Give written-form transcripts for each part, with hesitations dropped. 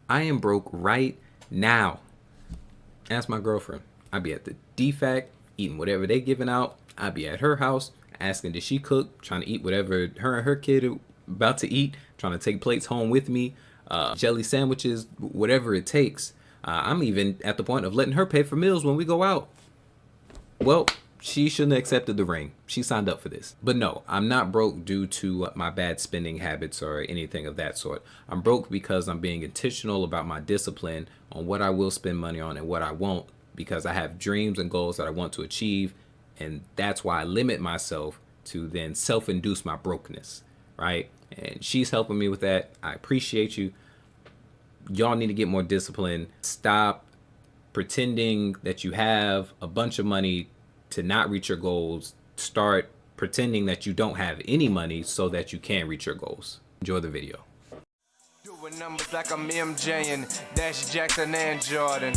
I am broke right now. Ask my girlfriend. I'd be at the DFAC eating whatever they giving out. I'd be at her house asking did she cook, trying to eat whatever her and her kid are about to eat, trying to take plates home with me, jelly sandwiches, whatever it takes. I'm even at the point of letting her pay for meals when we go out. Well, she shouldn't have accepted the ring. She signed up for this. But no, I'm not broke due to my bad spending habits or anything of that sort. I'm broke because I'm being intentional about my discipline on what I will spend money on and what I won't, because I have dreams and goals that I want to achieve. And that's why I limit myself to then self induce my brokenness, right? And she's helping me with that. I appreciate you. Y'all need to get more discipline. Stop pretending that you have a bunch of money to not reach your goals. Start pretending that you don't have any money so that you can reach your goals. Enjoy the video. Doing numbers like I'm MJ and Dash Jackson and Jordan.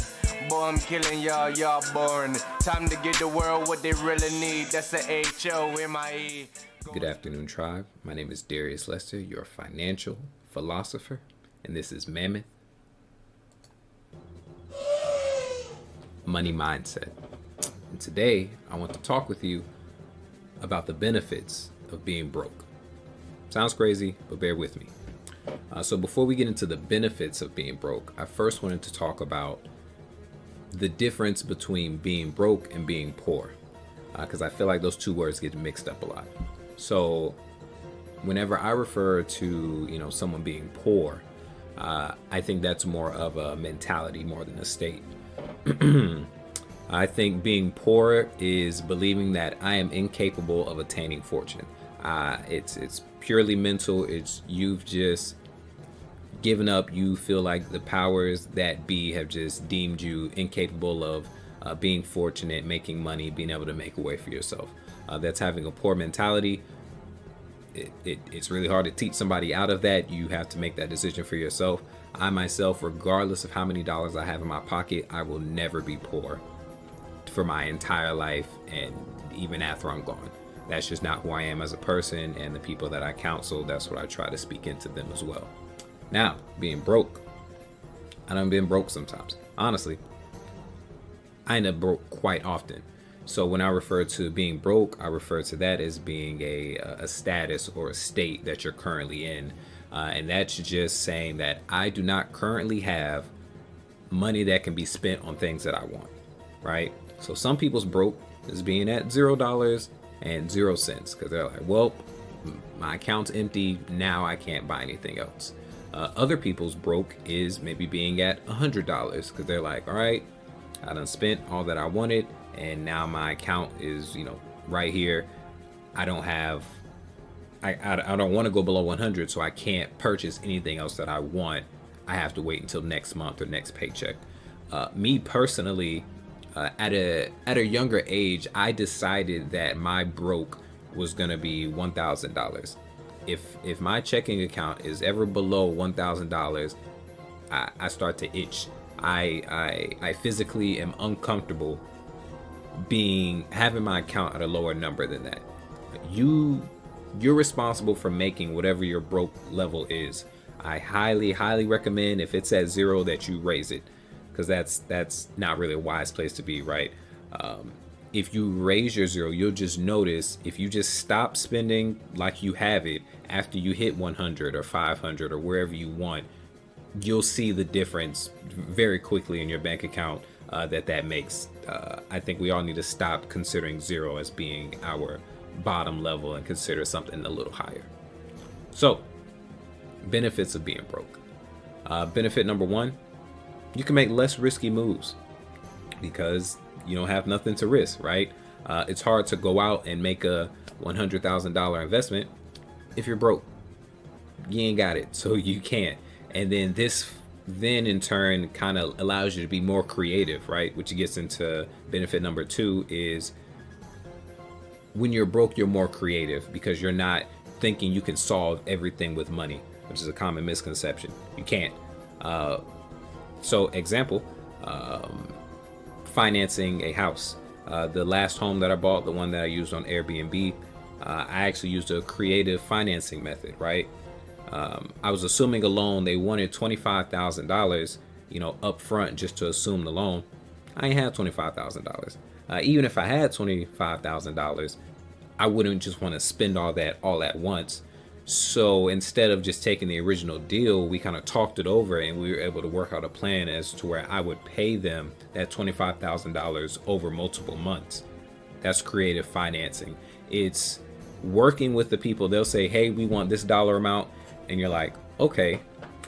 Boy, I'm killing y'all, y'all boring. Time to give the world what they really need. That's the HOMIE. Good afternoon, tribe. My name is Darius Lester, your financial philosopher, and this is Mammoth Money Mindset. And today, I want to talk with you about the benefits of being broke. Sounds crazy, but bear with me. So before we get into the benefits of being broke, I first wanted to talk about the difference between being broke and being poor, because I feel like those two words get mixed up a lot. So whenever I refer to someone being poor, I think that's more of a mentality more than a state. I think being poor is believing that I am incapable of attaining fortune. It's purely mental. It's you've just given up. You feel like the powers that be have just deemed you incapable of being fortunate, making money, being able to make a way for yourself. That's having a poor mentality. It's really hard to teach somebody out of that. You have to make that decision for yourself. I myself, regardless of how many dollars I have in my pocket, I will never be poor for my entire life, and even after I'm gone. That's just not who I am as a person, and the people that I counsel, that's what I try to speak into them as well. Now, being broke, I done been broke sometimes. Honestly, I end up broke quite often. So when I refer to being broke, I refer to that as being a status or a state that you're currently in. And that's just saying that I do not currently have money that can be spent on things that I want, right? So some people's broke is being at $0 and 0 cents because they're like, well, my account's empty. Now I can't buy anything else. Other people's broke is maybe being at $100 because they're like, all right, I done spent all that I wanted, and now my account is, right here. I don't have, I don't want to go below 100, so I can't purchase anything else that I want. I have to wait until next month or next paycheck. Me personally, at a younger age, I decided that my broke was gonna be $1,000. If my checking account is ever below $1,000, I start to itch. I physically am uncomfortable having my account at a lower number than that. You're responsible for making whatever your broke level is. I highly recommend, if it's at 0, that you raise it, because that's not really a wise place to be, right? If you raise your 0, you'll just notice if you just stop spending like you have it after you hit 100 or 500 or wherever you want, you'll see the difference very quickly in your bank account that makes. I think we all need to stop considering 0 as being our bottom level and consider something a little higher. So, benefits of being broke. Benefit number 1, you can make less risky moves because you don't have nothing to risk, right? It's hard to go out and make a $100,000 investment if you're broke. You ain't got it, so you can't. And then this in turn kind of allows you to be more creative, right? Which gets into benefit number 2 is when you're broke, you're more creative because you're not thinking you can solve everything with money, which is a common misconception. You can't. So example, financing a house. The last home that I bought, the one that I used on Airbnb, I actually used a creative financing method, right? I was assuming a loan. They wanted $25,000, up front just to assume the loan. I ain't had $25,000. Even if I had $25,000, I wouldn't just want to spend all that all at once. So instead of just taking the original deal, we kind of talked it over and we were able to work out a plan as to where I would pay them that $25,000 over multiple months. That's creative financing. It's working with the people. They'll say, hey, we want this dollar amount. And you're like, okay,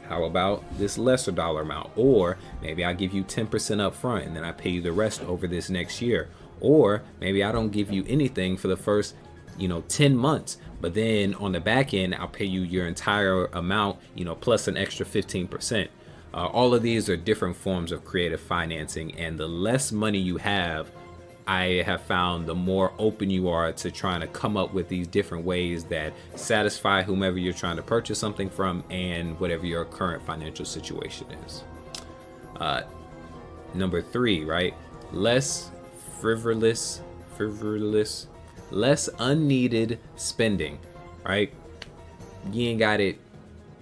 how about this lesser dollar amount? Or maybe I give you 10% up front and then I pay you the rest over this next year. Or maybe I don't give you anything for the first 10 months, but then on the back end, I'll pay you your entire amount, plus an extra 15%. All of these are different forms of creative financing. And the less money you have, I have found the more open you are to trying to come up with these different ways that satisfy whomever you're trying to purchase something from and whatever your current financial situation is. Number 3, right? Less frivolous, less unneeded spending, right? You ain't got it,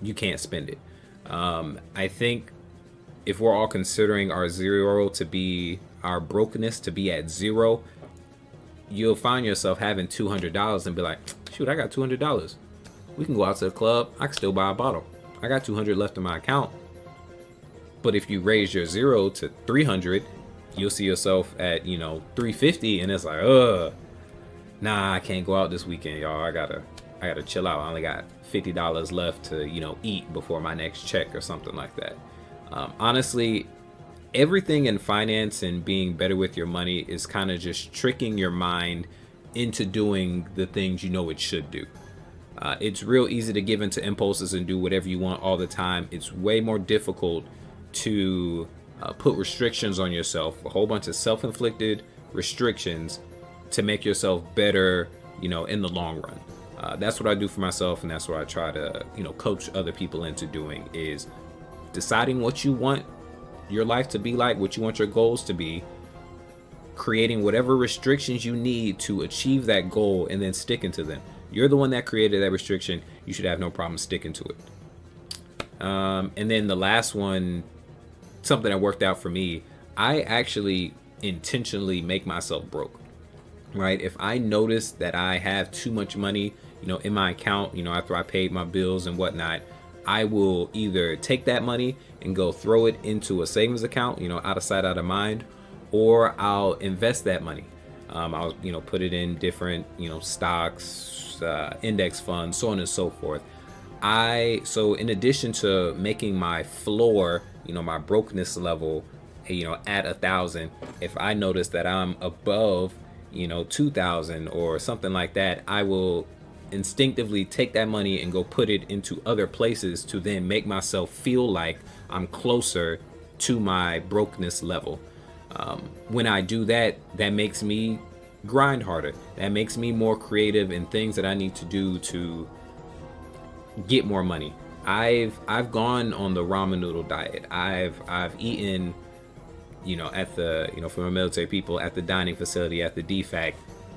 you can't spend it. I think if we're all considering our zero to be our brokenness to be at zero, you'll find yourself having $200 and be like, shoot, I got $200. We can go out to the club. I can still buy a bottle. I got $200 left in my account. But if you raise your zero to 300, you'll see yourself at, $350, and it's like, nah, I can't go out this weekend, y'all. I gotta chill out. I only got $50 left to, eat before my next check or something like that. Honestly, everything in finance and being better with your money is kind of just tricking your mind into doing the things it should do. It's real easy to give into impulses and do whatever you want all the time. It's way more difficult to put restrictions on yourself, a whole bunch of self-inflicted restrictions to make yourself better, in the long run. That's what I do for myself, and that's what I try to, coach other people into doing, is deciding what you want your life to be like, what you want your goals to be, creating whatever restrictions you need to achieve that goal, and then sticking to them. You're the one that created that restriction. You should have no problem sticking to it. And then the last one, something that worked out for me, I actually intentionally make myself broke, right? If I notice that I have too much money, in my account, after I paid my bills and whatnot, I will either take that money and go throw it into a savings account, out of sight, out of mind, or I'll invest that money. I'll, put it in different, stocks, index funds, so on and so forth. So in addition to making my floor, my brokenness level, at 1,000, if I notice that I'm above, 2,000 or something like that, I will instinctively take that money and go put it into other places to then make myself feel like I'm closer to my brokenness level. When I do that, that makes me grind harder. That makes me more creative in things that I need to do to get more money. I've gone on the ramen noodle diet. I've eaten, at the, for my military people, at the dining facility, at the DFAC,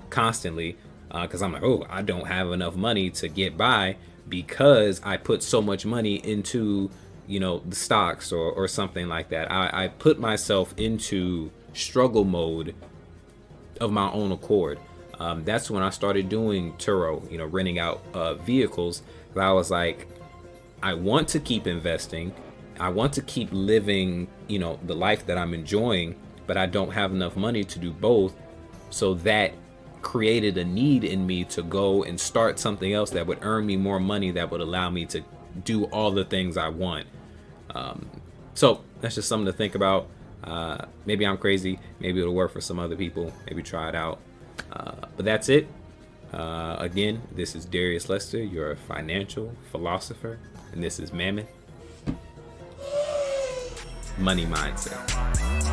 constantly, because I'm like, I don't have enough money to get by because I put so much money into, the stocks or something like that. I put myself into struggle mode of my own accord. That's when I started doing Turo, renting out vehicles. I was like, I want to keep investing. I want to keep living, the life that I'm enjoying, but I don't have enough money to do both. So that created a need in me to go and start something else that would earn me more money, that would allow me to do all the things I want. So that's just something to think about. Maybe I'm crazy. Maybe it'll work for some other people. Maybe try it out. But that's it. Again, this is Darius Lester, your financial philosopher, and this is Mammoth Money Mindset.